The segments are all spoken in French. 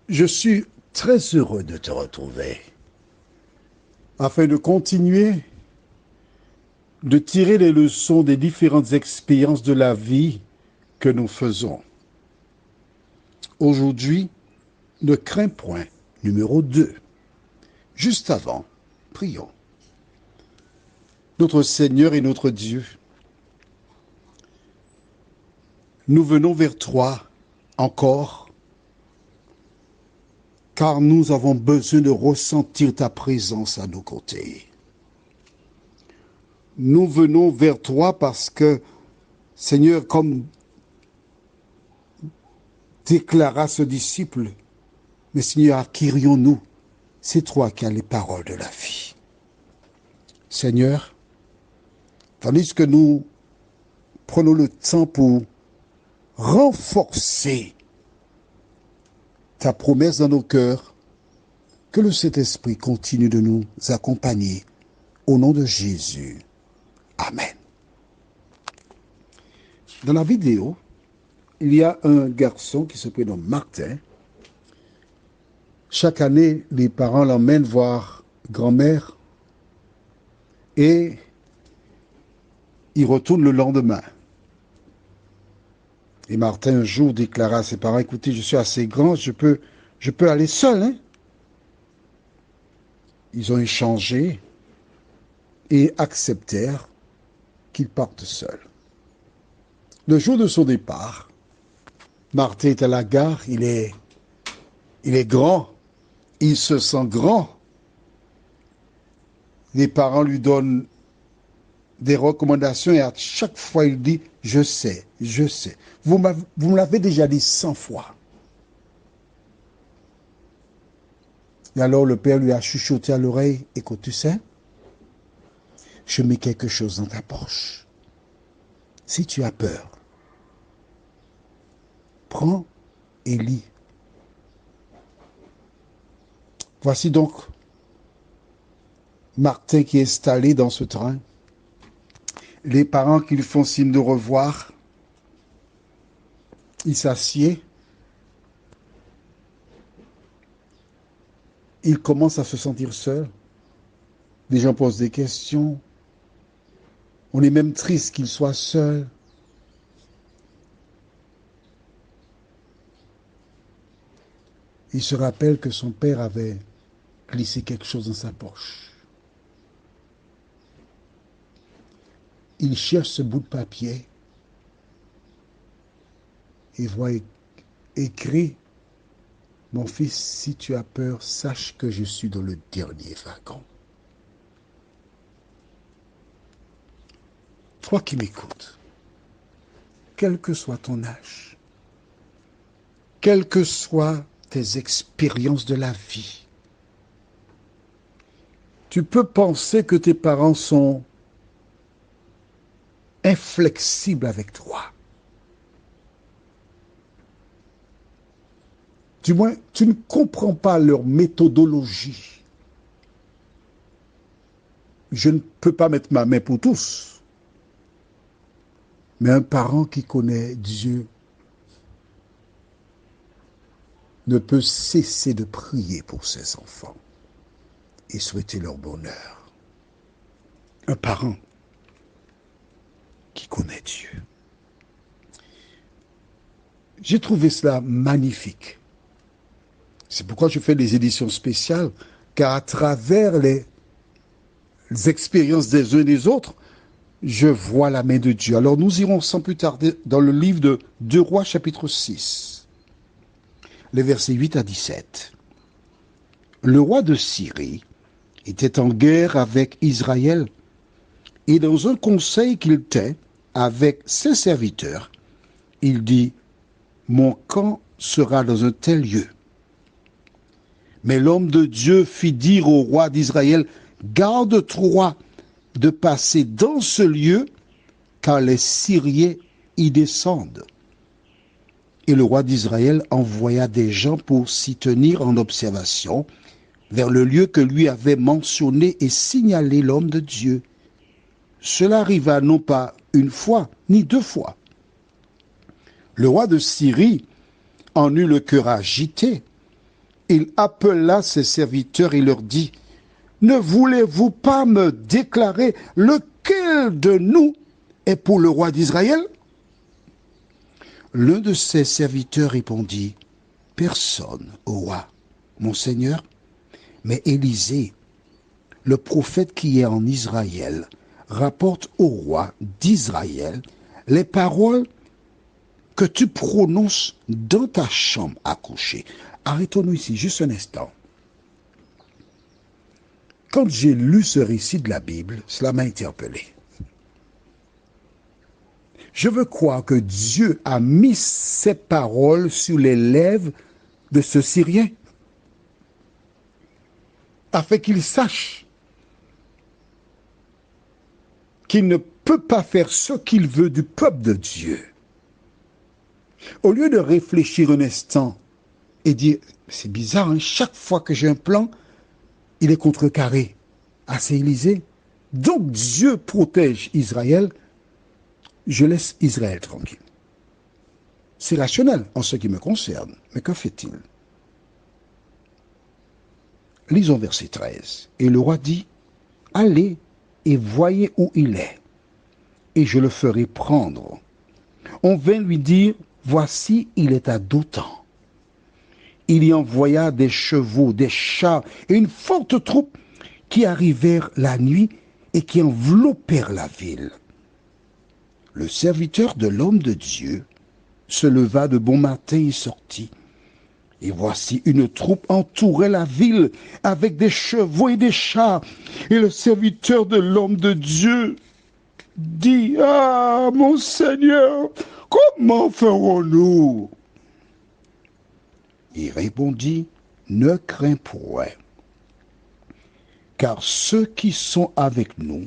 Je suis très heureux de te retrouver afin de continuer de tirer les leçons des différentes expériences de la vie que nous faisons. Aujourd'hui, ne crains point, numéro 2. Juste avant, prions. Notre Seigneur et notre Dieu, nous venons vers toi encore, car nous avons besoin de ressentir ta présence à nos côtés. Nous venons vers toi parce que, Seigneur, comme déclara ce disciple, mais Seigneur, acquérions-nous, c'est toi qui as les paroles de la vie. Seigneur, tandis que nous prenons le temps pour renforcer ta promesse dans nos cœurs, que le Saint-Esprit continue de nous accompagner au nom de Jésus. Amen. Dans la vidéo, il y a un garçon qui se prénomme Martin. Chaque année, les parents l'emmènent voir grand-mère et il retourne le lendemain. Et Martin, un jour, déclara à ses parents, écoutez, je suis assez grand, je peux aller seul. Hein? Ils ont échangé et acceptèrent qu'il parte seul. Le jour de son départ, Martin est à la gare, il est grand, il se sent grand. Les parents lui donnent des recommandations et à chaque fois il dit « je sais, je sais ». Vous me l'avez déjà dit 100 fois. Et alors le père lui a chuchoté à l'oreille « écoute, tu sais, je mets quelque chose dans ta poche. Si tu as peur, prends et lis. » Voici donc Martin qui est installé dans ce train. Les parents qui lui font signe de revoir, il s'assied. Il commence à se sentir seul. Les gens posent des questions. On est même triste qu'il soit seul. Il se rappelle que son père avait glissé quelque chose dans sa poche. Il cherche ce bout de papier et voit écrit « Mon fils, si tu as peur, sache que je suis dans le dernier wagon. » Toi qui m'écoutes, quel que soit ton âge, quelles que soient tes expériences de la vie, tu peux penser que tes parents sont inflexibles avec toi. Du moins, tu ne comprends pas leur méthodologie. Je ne peux pas mettre ma main pour tous. Mais un parent qui connaît Dieu ne peut cesser de prier pour ses enfants et souhaiter leur bonheur. Un parent qui connaît Dieu. J'ai trouvé cela magnifique. C'est pourquoi je fais des éditions spéciales, car à travers les expériences des uns et des autres, je vois la main de Dieu. Alors nous irons sans plus tarder dans le livre de 2 Rois chapitre 6, les versets 8 à 17. Le roi de Syrie était en guerre avec Israël, et dans un conseil qu'il tint avec ses serviteurs, il dit « Mon camp sera dans un tel lieu. » Mais l'homme de Dieu fit dire au roi d'Israël « Garde-toi de passer dans ce lieu, car les Syriens y descendent. » Et le roi d'Israël envoya des gens pour s'y tenir en observation vers le lieu que lui avait mentionné et signalé l'homme de Dieu. Cela arriva non pas une fois, ni 2 fois. Le roi de Syrie en eut le cœur agité, il appela ses serviteurs et leur dit, « Ne voulez-vous pas me déclarer lequel de nous est pour le roi d'Israël ?» L'un de ses serviteurs répondit, « Personne, ô roi, mon Seigneur, mais Élisée, le prophète qui est en Israël, rapporte au roi d'Israël les paroles que tu prononces dans ta chambre à coucher. » Arrêtons-nous ici, juste un instant. Quand j'ai lu ce récit de la Bible, cela m'a interpellé. Je veux croire que Dieu a mis ces paroles sur les lèvres de ce Syrien, afin qu'il sache qu'il ne peut pas faire ce qu'il veut du peuple de Dieu. Au lieu de réfléchir un instant et dire, c'est bizarre, hein, chaque fois que j'ai un plan, il est contrecarré. Ah, c'est Élisée. Donc Dieu protège Israël, je laisse Israël tranquille. C'est rationnel en ce qui me concerne, mais que fait-il? Lisons verset 13. Et le roi dit, « Allez et voyez où il est, et je le ferai prendre. » On vint lui dire, « Voici, il est à Dothan. » Il y envoya des chevaux, des chars et une forte troupe qui arrivèrent la nuit et qui enveloppèrent la ville. Le serviteur de l'homme de Dieu se leva de bon matin et sortit. Et voici une troupe entourait la ville avec des chevaux et des chars. Et le serviteur de l'homme de Dieu dit, « Ah, mon Seigneur, comment ferons-nous » Il répondit, « Ne crains point, car ceux qui sont avec nous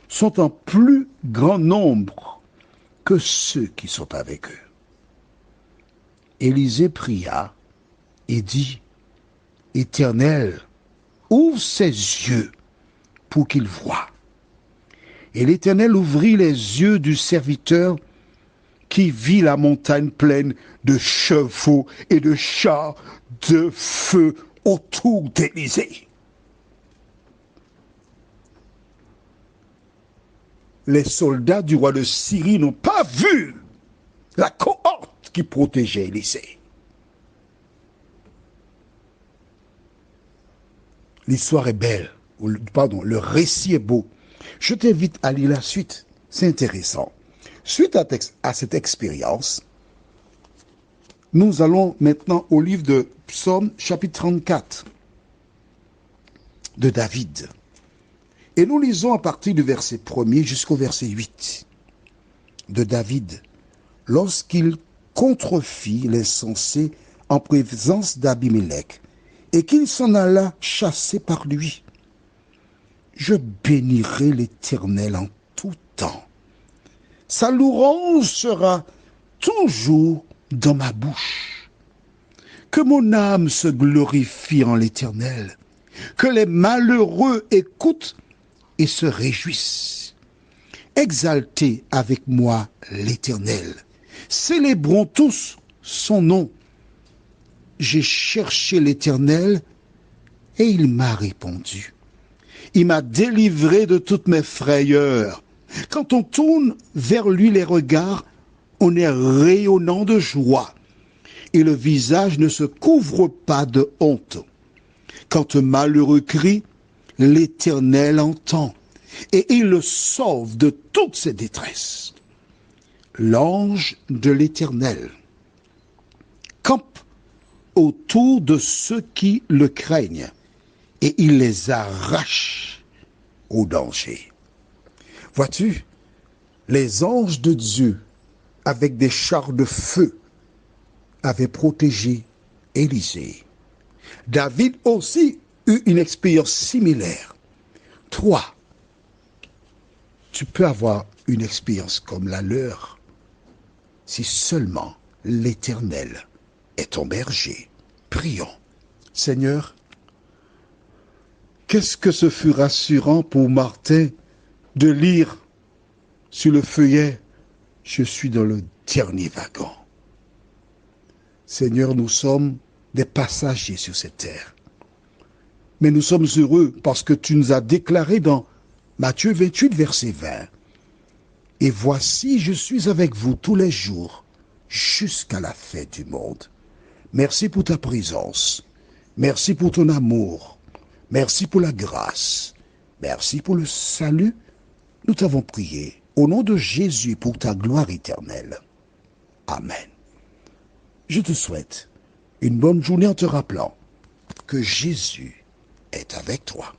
sont en plus grand nombre que ceux qui sont avec eux. » Élisée pria et dit, « Éternel, ouvre ses yeux pour qu'il voie. » Et l'Éternel ouvrit les yeux du serviteur qui vit la montagne pleine de chevaux et de chars de feu autour d'Élisée. Les soldats du roi de Syrie n'ont pas vu la cohorte qui protégeait Élisée. L'histoire est belle, le récit est beau. Je t'invite à lire la suite, c'est intéressant. Suite à cette expérience, nous allons maintenant au livre de Psaume, chapitre 34, de David. Et nous lisons à partir du verset 1er jusqu'au verset 8 de David, lorsqu'il contrefit l'insensé en présence d'Abimélec, et qu'il s'en alla chasser par lui. Je bénirai l'Éternel en tout temps. Sa louange sera toujours dans ma bouche. Que mon âme se glorifie en l'Éternel, que les malheureux écoutent et se réjouissent. Exaltez avec moi l'Éternel. Célébrons tous son nom. J'ai cherché l'Éternel et il m'a répondu. Il m'a délivré de toutes mes frayeurs. Quand on tourne vers lui les regards, on est rayonnant de joie et le visage ne se couvre pas de honte. Quand un malheureux crie, l'Éternel entend et il le sauve de toutes ses détresses. L'ange de l'Éternel campe autour de ceux qui le craignent et il les arrache au danger. Vois-tu, les anges de Dieu, avec des chars de feu, avaient protégé Élisée. David aussi eut une expérience similaire. Toi, tu peux avoir une expérience comme la leur, si seulement l'Éternel est ton berger. Prions. Seigneur, qu'est-ce que ce fut rassurant pour Martin de lire sur le feuillet « Je suis dans le dernier wagon ». Seigneur, nous sommes des passagers sur cette terre. Mais nous sommes heureux parce que tu nous as déclaré dans Matthieu 28, verset 20, « Et voici, je suis avec vous tous les jours, jusqu'à la fin du monde. » Merci pour ta présence. Merci pour ton amour. Merci pour la grâce. Merci pour le salut. Nous t'avons prié au nom de Jésus pour ta gloire éternelle. Amen. Je te souhaite une bonne journée en te rappelant que Jésus est avec toi.